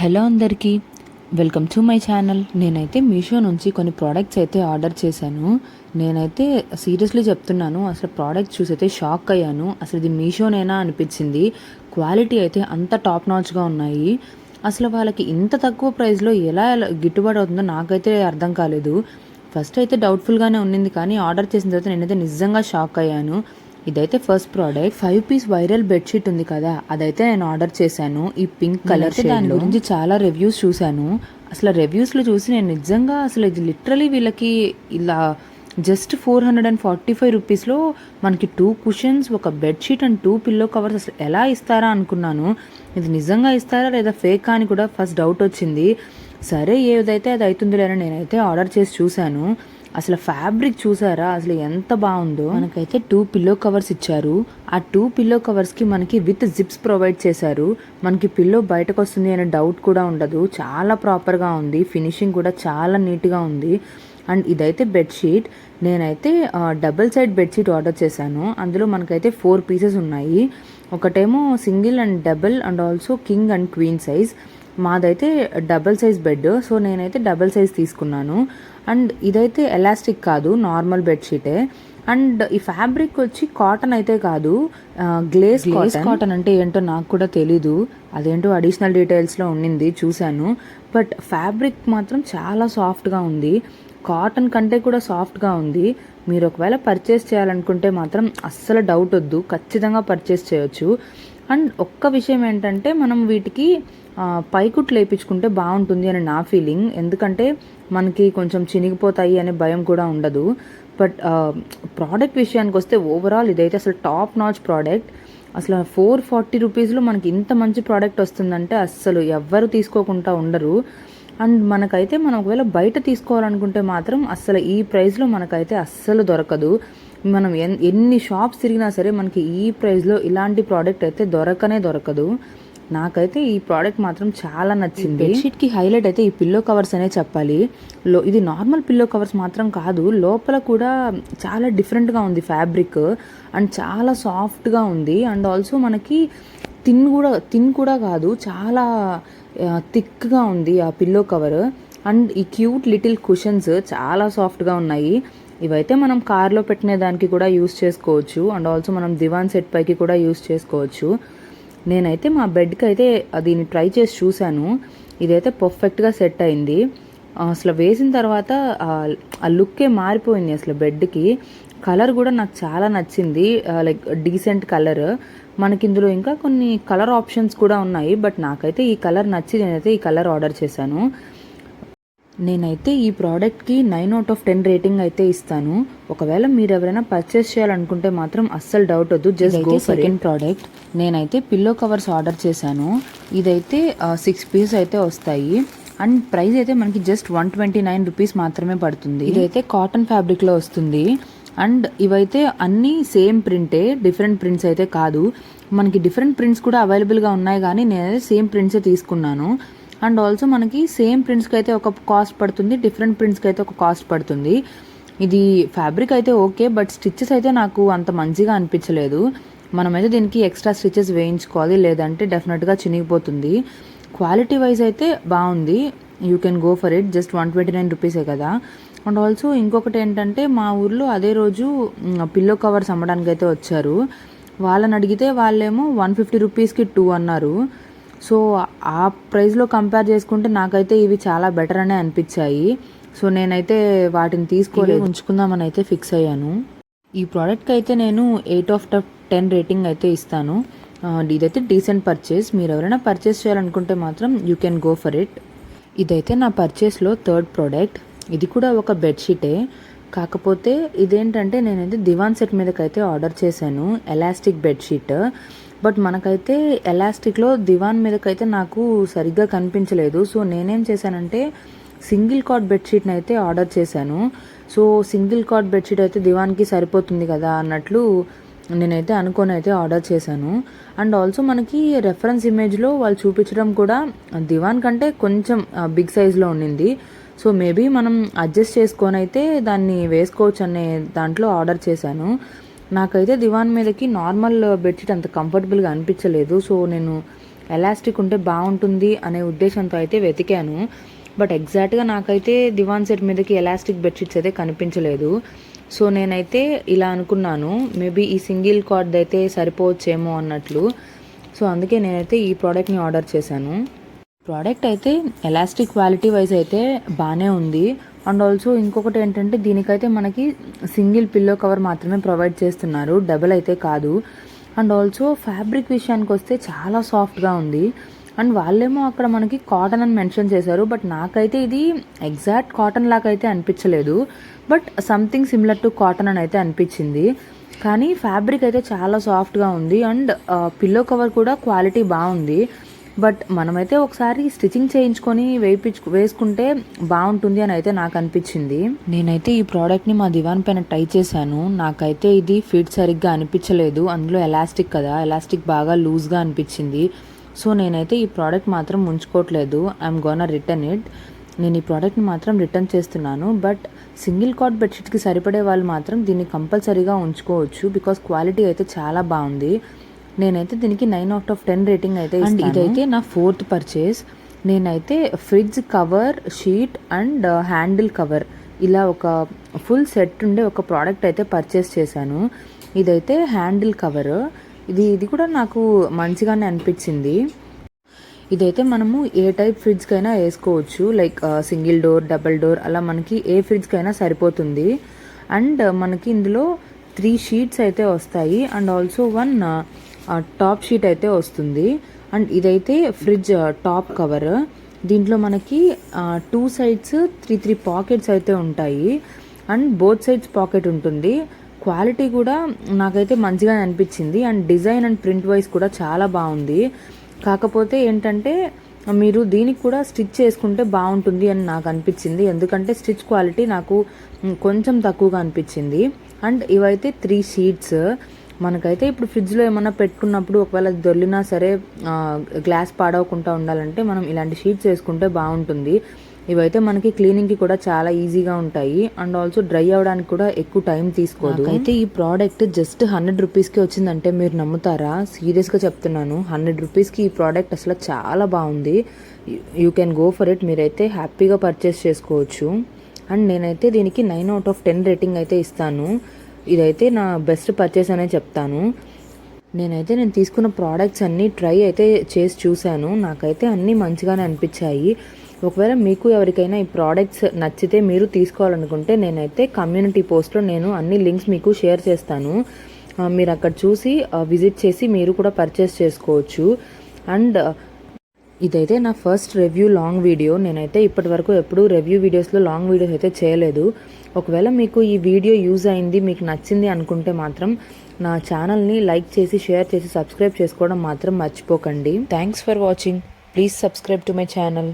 Hello అందరికీ, welcome to my channel. నేనైతే మీషో నుంచి కొన్ని ప్రోడక్ట్స్ అయితే ఆర్డర్ చేశాను. నేనైతే సీరియస్లీ చెప్తున్నాను, అసలు ప్రోడక్ట్ చూసి అయితే షాక్ అయ్యాను. అసలు ఇది మీషోనేనా అనిపించింది. క్వాలిటీ అయితే అంత టాప్ నాచ్గా ఉన్నాయి. అసలు వాళ్ళకి ఇంత తక్కువ ప్రైస్లో ఎలా గిట్టుబాటు అవుతుందో నాకైతే అర్థం కాలేదు. ఫస్ట్ అయితే డౌట్ఫుల్గానే ఉన్నింది, కానీ ఆర్డర్ చేసిన తర్వాత నేనైతే నిజంగా షాక్ అయ్యాను. ఇదైతే first product 5 piece viral bedsheet ఉంది కదా, అదైతే నేను ఆర్డర్ చేశాను. ఈ పింక్ కలర్ దాని గురించి చాలా రివ్యూస్ చూశాను. అసలు రివ్యూస్లో చూసి నేను నిజంగా అసలు ఇది లిటరలీ వీళ్ళకి ఇలా జస్ట్ 445 రూపీస్లో మనకి 2 కుషన్స్, ఒక బెడ్షీట్ అండ్ 2 పిల్లో కవర్స్ అసలు ఎలా ఇస్తారా అనుకున్నాను. ఇది నిజంగా ఇస్తారా లేదా ఫేక్ అని కూడా ఫస్ట్ డౌట్ వచ్చింది. సరే ఏదైతే అది అవుతుందిలే అని నేనైతే ఆర్డర్ చేసి చూశాను. అసలు ఫ్యాబ్రిక్ చూసారా అసలు ఎంత బాగుందో. మనకైతే 2 పిల్లో కవర్స్ ఇచ్చారు. ఆ 2 పిల్లో కవర్స్కి మనకి విత్ జిప్స్ ప్రొవైడ్ చేశారు. మనకి పిల్లో బయటకు వస్తుంది అనే డౌట్ కూడా ఉండదు. చాలా ప్రాపర్గా ఉంది, ఫినిషింగ్ కూడా చాలా నీట్గా ఉంది. అండ్ ఇదైతే బెడ్షీట్. నేనైతే డబుల్ సైడ్ బెడ్షీట్ ఆర్డర్ చేశాను. అందులో మనకైతే 4 పీసెస్ ఉన్నాయి. ఒకటేమో single and double and also king and queen size. మాదైతే డబల్ సైజ్ బెడ్, సో నేనైతే డబల్ సైజ్ తీసుకున్నాను. అండ్ ఇదైతే ఎలాస్టిక్ కాదు, నార్మల్ బెడ్షీటే. అండ్ ఈ ఫ్యాబ్రిక్ వచ్చి కాటన్ అయితే కాదు, గ్లేస్ కాటన్ అంటే ఏంటో నాకు కూడా తెలీదు. అదేంటో అడిషనల్ డీటెయిల్స్లో ఉండింది, చూశాను. బట్ ఫ్యాబ్రిక్ మాత్రం చాలా సాఫ్ట్గా ఉంది, కాటన్ కంటే కూడా సాఫ్ట్గా ఉంది. మీరు ఒకవేళ పర్చేస్ చేయాలనుకుంటే మాత్రం అస్సలు డౌట్ వద్దు, ఖచ్చితంగా పర్చేస్ చేయొచ్చు. అండ్ ఒక్క విషయం ఏంటంటే, మనం వీటికి పైకుట్లు వేయించుకుంటే బాగుంటుంది అని నా ఫీలింగ్. ఎందుకంటే మనకి కొంచెం చినిగిపోతాయి అనే భయం కూడా ఉండదు. బట్ ప్రోడక్ట్ విషయానికి వస్తే ఓవరాల్ ఇదైతే అసలు టాప్ నాచ్ ప్రోడక్ట్. అసలు 440 రూపీస్లో మనకి ఇంత మంచి ప్రోడక్ట్ వస్తుందంటే అస్సలు ఎవ్వరు తీసుకోకుండా ఉండరు. అండ్ మనకైతే మనం ఒకవేళ బయట తీసుకోవాలనుకుంటే మాత్రం అస్సలు ఈ ప్రైస్లో మనకైతే అస్సలు దొరకదు. మనం ఎన్ని షాప్స్ తిరిగినా సరే మనకి ఈ ప్రైస్లో ఇలాంటి ప్రోడక్ట్ అయితే దొరకదు. నాకైతే ఈ ప్రోడక్ట్ మాత్రం చాలా నచ్చింది. బెడ్షీట్కి హైలైట్ అయితే ఈ పిల్లో కవర్స్ అనే చెప్పాలి. ఇది నార్మల్ పిల్లో కవర్స్ మాత్రం కాదు, లోపల కూడా చాలా డిఫరెంట్గా ఉంది ఫ్యాబ్రిక్. అండ్ చాలా సాఫ్ట్గా ఉంది. అండ్ ఆల్సో మనకి థిన్ కూడా కాదు, చాలా థిక్గా ఉంది ఆ పిల్లో కవర్. అండ్ ఈ క్యూట్ లిటిల్ కుషన్స్ చాలా సాఫ్ట్గా ఉన్నాయి. ఇవైతే మనం కార్లో పెట్టిన దానికి కూడా యూస్ చేసుకోవచ్చు. అండ్ ఆల్సో మనం దివాన్ సెట్ పైకి కూడా యూస్ చేసుకోవచ్చు. నేనైతే మా బెడ్కి అయితే దీన్ని ట్రై చేసి చూశాను. ఇదైతే పర్ఫెక్ట్గా సెట్ అయింది. అసలు వేసిన తర్వాత ఆ లుక్కే మారిపోయింది. అసలు బెడ్కి కలర్ కూడా నాకు చాలా నచ్చింది, లైక్ డీసెంట్ కలర్. మనకి ఇందులో ఇంకా కొన్ని కలర్ ఆప్షన్స్ కూడా ఉన్నాయి, బట్ నాకైతే ఈ కలర్ నచ్చి నేనైతే ఈ కలర్ ఆర్డర్ చేశాను. నేనైతే ఈ ప్రోడక్ట్కి 9/10 రేటింగ్ అయితే ఇస్తాను. ఒకవేళ మీరు ఎవరైనా పర్చేస్ చేయాలనుకుంటే మాత్రం అస్సలు డౌట్ వద్దు, జస్ట్ గో. సెకండ్ ప్రోడక్ట్ నేనైతే పిల్లో కవర్స్ ఆర్డర్ చేశాను. ఇదైతే 6 పీస్ అయితే వస్తాయి. అండ్ ప్రైస్ అయితే మనకి జస్ట్ 129 రూపీస్ మాత్రమే పడుతుంది. ఇదైతే కాటన్ ఫ్యాబ్రిక్లో వస్తుంది. అండ్ ఇవైతే అన్నీ సేమ్ ప్రింటే, డిఫరెంట్ ప్రింట్స్ అయితే కాదు. మనకి డిఫరెంట్ ప్రింట్స్ కూడా అవైలబుల్గా ఉన్నాయి, కానీ నేనైతే సేమ్ ప్రింట్సే తీసుకున్నాను. అండ్ ఆల్సో మనకి సేమ్ ప్రింట్స్కి అయితే ఒక కాస్ట్ పడుతుంది, డిఫరెంట్ ప్రింట్స్కి అయితే ఒక కాస్ట్ పడుతుంది. ఇది ఫ్యాబ్రిక్ అయితే ఓకే, బట్ స్టిచ్చెస్ అయితే నాకు అంత మంచిగా అనిపించలేదు. మనమైతే దీనికి ఎక్స్ట్రా స్టిచ్చెస్ వేయించుకోవాలి, లేదంటే డెఫినెట్గా చినిగిపోతుంది. క్వాలిటీ వైజ్ అయితే బాగుంది, you can go for it. Just 129 రూపీసే కదా. అండ్ ఆల్సో ఇంకొకటి ఏంటంటే, మా ఊర్లో అదే రోజు పిల్లో కవర్స్ అమ్మడానికి అయితే వచ్చారు. వాళ్ళని అడిగితే వాళ్ళేమో 150 రూపీస్కి 2 అన్నారు. సో ఆ ప్రైస్లో కంపేర్ చేసుకుంటే నాకైతే ఇవి చాలా బెటర్ అనే అనిపించాయి. సో నేనైతే వాటిని తీసుకొని ఉంచుకుందామని అయితే ఫిక్స్ అయ్యాను. ఈ ప్రోడక్ట్కి అయితే నేను 8/10 రేటింగ్ అయితే ఇస్తాను. ఇదైతే డీసెంట్ పర్చేస్. మీరు ఎవరైనా పర్చేస్ చేయాలనుకుంటే మాత్రం you can go for it. ఇదైతే నా పర్చేస్లో థర్డ్ ప్రోడక్ట్. ఇది కూడా ఒక బెడ్షీటే, కాకపోతే ఇదేంటంటే నేనైతే దివాన్ సెట్ మీదకైతే ఆర్డర్ చేశాను, ఎలాస్టిక్ బెడ్షీట్. బట్ మనకైతే ఎలాస్టిక్లో దివాన్ మీదకైతే నాకు సరిగ్గా కనిపించలేదు. సో నేనేం చేశానంటే సింగిల్ కాట్ బెడ్షీట్ని అయితే ఆర్డర్ చేశాను. సో సింగిల్ కాట్ బెడ్షీట్ అయితే దివాన్కి సరిపోతుంది కదా అన్నట్లు నేనైతే అనుకొని అయితే ఆర్డర్ చేశాను. అండ్ ఆల్సో మనకి రెఫరెన్స్ ఇమేజ్లో వాళ్ళు చూపించడం కూడా దివాన్ కంటే కొంచెం బిగ్ సైజ్లో ఉండింది. సో మేబీ మనం అడ్జస్ట్ చేసుకొని అయితే దాన్ని వేసుకోవచ్చు అనే దాంట్లో ఆర్డర్ చేశాను. నాకైతే దివాన్ మీదకి నార్మల్ బెడ్షీట్ అంత కంఫర్టబుల్గా అనిపించలేదు. సో నేను ఎలాస్టిక్ ఉంటే బాగుంటుంది అనే ఉద్దేశంతో అయితే వెతికాను. బట్ ఎగ్జాక్ట్గా నాకైతే దివాన్ సెట్ మీదకి ఎలాస్టిక్ బెడ్షీట్స్ అయితే కనిపించలేదు. సో నేనైతే ఇలా అనుకున్నాను, మేబీ ఈ సింగిల్ కార్డ్ అయితే సరిపోవచ్చేమో అన్నట్లు. సో అందుకే నేనైతే ఈ ప్రోడక్ట్ని ఆర్డర్ చేశాను. ప్రోడక్ట్ అయితే ఎలాస్టిక్ క్వాలిటీ వైజ్ అయితే బాగానే ఉంది. అండ్ ఆల్సో ఇంకొకటి ఏంటంటే దీనికైతే మనకి సింగిల్ పిల్లో కవర్ మాత్రమే ప్రొవైడ్ చేస్తున్నారు, డబుల్ అయితే కాదు. అండ్ ఆల్సో ఫ్యాబ్రిక్ విషయానికి వస్తే చాలా సాఫ్ట్గా ఉంది. అండ్ వాళ్ళేమో అక్కడ మనకి కాటన్ అని మెన్షన్ చేశారు, బట్ నాకైతే ఇది ఎగ్జాక్ట్ కాటన్ లాగా అయితే అనిపించలేదు, but something similar to cotton అని అయితే అనిపించింది. కానీ ఫ్యాబ్రిక్ అయితే చాలా సాఫ్ట్గా ఉంది. అండ్ పిల్లో కవర్ కూడా క్వాలిటీ బాగుంది. బట్ మనమైతే ఒకసారి స్టిచ్చింగ్ చేయించుకొని వేసుకుంటే బాగుంటుంది అని అయితే నాకు అనిపించింది. నేనైతే ఈ ప్రోడక్ట్ని మా దివాన్ పైన ట్రై చేశాను. నాకైతే ఇది ఫిట్ సరిగ్గా అనిపించలేదు. అందులో ఎలాస్టిక్ కదా, ఎలాస్టిక్ బాగా లూజ్గా అనిపించింది. సో నేనైతే ఈ ప్రోడక్ట్ మాత్రం ఉంచుకోవట్లేదు. I'm gonna return it. నేను ఈ ప్రోడక్ట్ని మాత్రం రిటర్న్ చేస్తున్నాను. బట్ సింగిల్ కాట్ బెడ్షీట్కి సరిపడే వాళ్ళు మాత్రం దీన్ని కంపల్సరీగా ఉంచుకోవచ్చు, బికాస్ క్వాలిటీ అయితే చాలా బాగుంది. నేనైతే దీనికి 9/10 రేటింగ్ అయితే ఇస్తాను. ఇదైతే నా 4th పర్చేస్. నేనైతే fridge cover, sheet and handle cover ఇలా ఒక ఫుల్ సెట్ ఉండే ఒక ప్రోడక్ట్ అయితే పర్చేస్ చేశాను. ఇదైతే హ్యాండిల్ కవర్. ఇది కూడా నాకు మంచిగానే అనిపించింది. ఇదైతే మనము ఏ టైప్ ఫ్రిడ్జ్కైనా వేసుకోవచ్చు, like single door, double door, అలా మనకి ఏ ఫ్రిడ్జ్కైనా సరిపోతుంది. అండ్ మనకి ఇందులో 3 షీట్స్ అయితే వస్తాయి. అండ్ ఆల్సో 1 టాప్ షీట్ అయితే వస్తుంది. అండ్ ఇదైతే ఫ్రిడ్జ్ టాప్ కవర్. దీంట్లో మనకి 2 సైడ్స్ 3 పాకెట్స్ అయితే ఉంటాయి. అండ్ బోత్ సైడ్స్ పాకెట్ ఉంటుంది. క్వాలిటీ కూడా నాకైతే మంచిగా అనిపించింది. And design and print wise కూడా చాలా బాగుంది. కాకపోతే ఏంటంటే మీరు దీనికి కూడా స్టిచ్ చేసుకుంటే బాగుంటుంది అని నాకు అనిపించింది, ఎందుకంటే స్టిచ్ క్వాలిటీ నాకు కొంచెం తక్కువగా అనిపించింది. అండ్ ఇవైతే 3 షీట్స్. మనకైతే ఇప్పుడు ఫ్రిడ్జ్లో ఏమన్నా పెట్టుకున్నప్పుడు ఒకవేళ దొర్లినా సరే గ్లాస్ పాడవకుండా ఉండాలంటే మనం ఇలాంటి షీట్స్ వేసుకుంటే బాగుంటుంది. ఇవైతే మనకి క్లీనింగ్కి కూడా చాలా ఈజీగా ఉంటాయి. అండ్ ఆల్సో డ్రై అవ్వడానికి కూడా ఎక్కువ టైం తీసుకోదు. అయితే ఈ ప్రోడక్ట్ జస్ట్ 100 రూపీస్కి వచ్చిందంటే మీరు నమ్ముతారా? సీరియస్గా చెప్తున్నాను, 100 రూపీస్కి ఈ ప్రోడక్ట్ అసలు చాలా బాగుంది. You can go for it. మీరైతే హ్యాపీగా పర్చేస్ చేసుకోవచ్చు. అండ్ నేనైతే దీనికి 9/10 రేటింగ్ అయితే ఇస్తాను. ఇదైతే నా బెస్ట్ పర్చేస్ అనే చెప్తాను. నేను తీసుకున్న ప్రోడక్ట్స్ అన్నీ ట్రై అయితే చేసి చూశాను. నాకైతే అన్నీ మంచిగానే అనిపించాయి. ఒకవేళ మీకు ఎవరికైనా ఈ ప్రోడక్ట్స్ నచ్చితే మీరు తీసుకోవాలనుకుంటే నేనైతే కమ్యూనిటీ పోస్ట్లో నేను అన్ని లింక్స్ మీకు షేర్ చేస్తాను. మీరు అక్కడ చూసి విజిట్ చేసి మీరు కూడా పర్చేస్ చేసుకోవచ్చు. అండ్ ఇదైతే నా ఫస్ట్ రివ్యూ లాంగ్ వీడియో. నేనైతే ఇప్పటి వరకు ఎప్పుడూ రివ్యూ వీడియోస్లో లాంగ్ వీడియోస్ అయితే చేయలేదు. ఒకవేళ మీకు ఈ వీడియో యూజ్ అయింది, మీకు నచ్చింది అనుకుంటే మాత్రం నా ఛానల్ని లైక్ చేసి, షేర్ చేసి, సబ్స్క్రైబ్ చేసుకోవడం మాత్రం మర్చిపోకండి. Thanks for watching. Please subscribe to my channel.